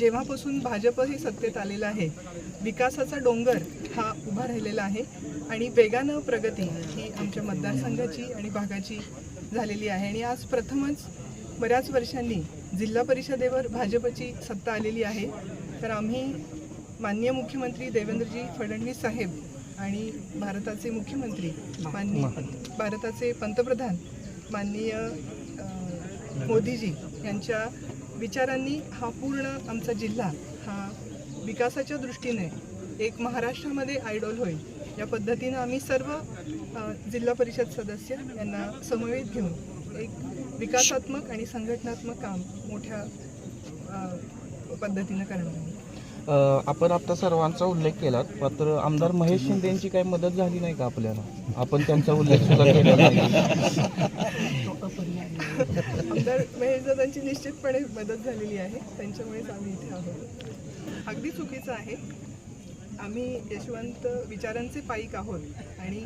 जेव्हापासून भाजप ही सत्तेत आलेला आहे, विकासाचा डोंगर हा उभा राहिलेला आहे आणि वेगानं प्रगती ही आमच्या मतदारसंघाची आणि भागाची झालेली आहे. आणि आज प्रथमच बऱ्याच वर्षांनी जिल्हा परिषदेवर भाजपची सत्ता आलेली आहे. तर आम्ही माननीय मुख्यमंत्री देवेंद्रजी फडणवीस साहेब आणि भारताचे मुख्यमंत्री भारताचे पंतप्रधान माननीय मोदीजी यांच्या विचारांनी हा पूर्ण आमचा जिल्हा हा विकासाच्या दृष्टीने एक महाराष्ट्रामध्ये आयडॉल होईल या पद्धतीनं आम्ही सर्व जिल्हा परिषद सदस्य यांना समवेत घेऊन एक विकासात्मक आणि संघटनात्मक काम मोठ्या पद्धतीनं करणार आहोत. आपण आता सर्वांचा उल्लेख केलात, मात्र आमदार महेश शिंदे यांची काही मदत झाली नाही का आपल्याला? आपण त्यांचा उल्लेख सुद्धा केला नाही. आमदार महेशदादांची निश्चितपणे मदत झालेली आहे, त्यांच्यामुळेच आम्ही इथे आहोत. अगदी चुकीचं आहे. आम्ही यशवंत विचारांचे पाईक आहोत आणि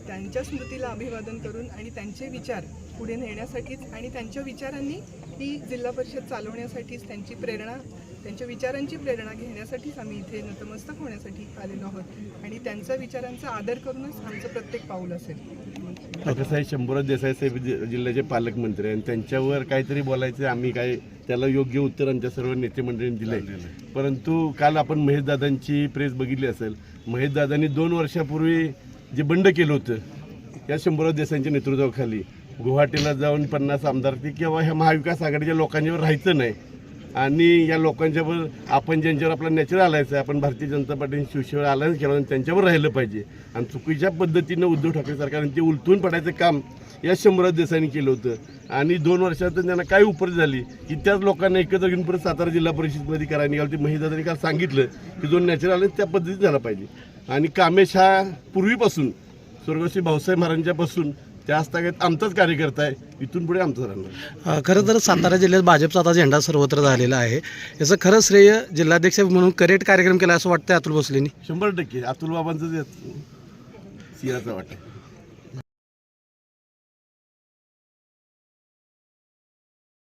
त्यांच्या स्मृतीला अभिवादन करून आणि त्यांचे विचार पुढे नेण्यासाठीच आणि त्यांच्या विचारांनी ही जिल्हा परिषद चालवण्यासाठीच त्यांच्या विचारांची प्रेरणा घेण्यासाठीच आम्ही इथे नतमस्तक होण्यासाठी आलेलो आहोत आणि त्यांच्या विचारांचा आदर करूनच आमचं प्रत्येक पाऊल असेल. कसं आहे, शंभूराज देसाई साहेब जिल्ह्याचे पालकमंत्री आणि त्यांच्यावर काहीतरी बोलायचं, आम्ही काय त्याला योग्य उत्तर आमच्या सर्व नेते मंडळींनी दिले. परंतु काल आपण महेशदादांची प्रेस बघितली असेल. महेशदादांनी 2 वर्षापूर्वी जे बंड केलं होतं या शंभूराज देसाईंच्या नेतृत्वाखाली गुवाहाटीला जाऊन 50 आमदार किंवा ह्या महाविकास आघाडीच्या लोकांच्यावर राहायचं नाही आणि या लोकांच्यावर आपण ज्यांच्यावर आपला नॅचरल आलायचं आहे, आपण भारतीय जनता पार्टी शिवसेनेवर अलायन्स केला आणि त्यांच्यावर राहिलं पाहिजे. आणि चुकीच्या पद्धतीनं उद्धव ठाकरे सरकारने ते उलटून पडायचं काम या शंभूराज देसाईंनी केलं होतं आणि 2 वर्षात त्यांना काय उपरी झाली की त्याच लोकांना एकत्र घेऊन परत सातारा जिल्हा परिषदेमध्ये करायला निघालं. ते महेशदादांनी काल सांगितलं की जो नॅचरल आले त्या पद्धतीत झाला पाहिजे. आणि कामेश हा पूर्वीपासून स्वर्गस्वी भाऊसाहेब महाराजांच्यापासून त्या हस्तगत आमचाच कार्यकर्ता आहे, इथून पुढे आमचं राहणार. खरं तर सातारा जिल्ह्यात भाजपचा आता झेंडा सर्वत्र झालेला आहे. याचं खरं श्रेय जिल्हाध्यक्ष म्हणून करेक्ट कार्यक्रम केला असं वाटतं अतुल भोसलेंनी. 100% अतुल बाबांचं सिंहाचं वाटतं.